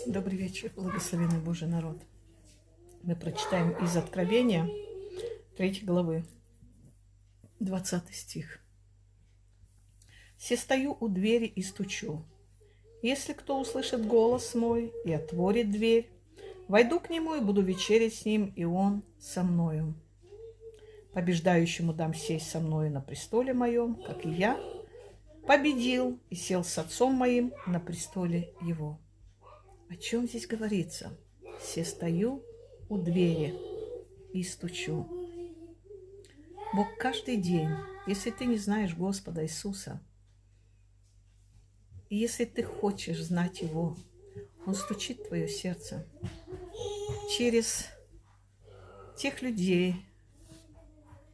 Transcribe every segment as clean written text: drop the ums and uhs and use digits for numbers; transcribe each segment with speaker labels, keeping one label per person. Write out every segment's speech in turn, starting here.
Speaker 1: Добрый вечер, благословенный Божий народ. Мы прочитаем из Откровения 3 главы, 20 стих. «Се стою у двери и стучу. Если кто услышит голос мой и отворит дверь, войду к нему и буду вечерять с ним, и он со мною. Побеждающему дам сесть со мною на престоле моем, как и я победил и сел с отцом моим на престоле его». О чем здесь говорится? «Се стою у двери и стучу». Бог каждый день, если ты не знаешь Господа Иисуса, и если ты хочешь знать Его, Он стучит в твое сердце через тех людей,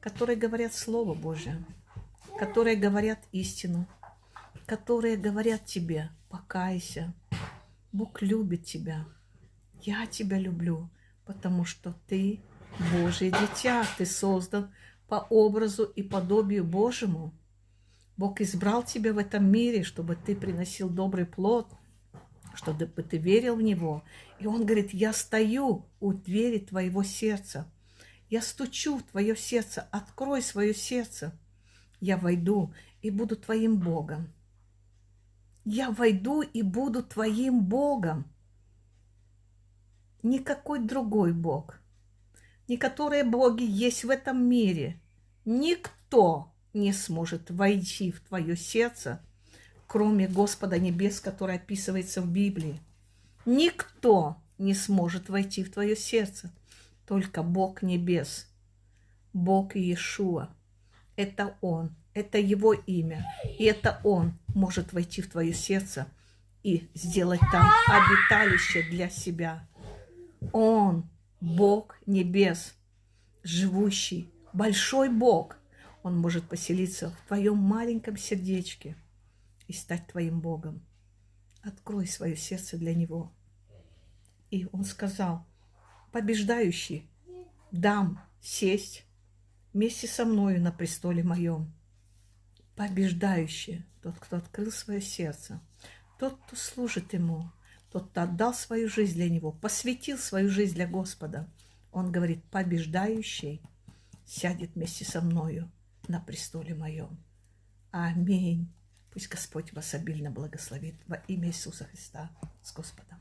Speaker 1: которые говорят Слово Божие, которые говорят истину, которые говорят тебе: покайся, Бог любит тебя, я тебя люблю, потому что ты Божье дитя, ты создан по образу и подобию Божьему. Бог избрал тебя в этом мире, чтобы ты приносил добрый плод, чтобы ты верил в Него. И Он говорит: я стою у двери твоего сердца, я стучу в твое сердце, открой свое сердце, я войду и буду твоим Богом. Я войду и буду твоим Богом. Никакой другой Бог, ни которые боги есть в этом мире, никто не сможет войти в твое сердце, кроме Господа Небес, который описывается в Библии. Никто не сможет войти в твое сердце, только Бог Небес, Бог Иешуа. Это Он, это Его имя, и это Он может войти в твое сердце и сделать там обиталище для себя. Он Бог Небес, живущий, большой Бог. Он может поселиться в твоем маленьком сердечке и стать твоим Богом. Открой свое сердце для Него. И Он сказал: побеждающий дам сесть вместе со мною на престоле моем. Побеждающий, тот, кто открыл свое сердце, тот, кто служит Ему, тот, кто отдал свою жизнь для Него, посвятил свою жизнь для Господа. Он говорит: побеждающий сядет вместе со мною на престоле моем. Аминь. Пусть Господь вас обильно благословит во имя Иисуса Христа с Господом.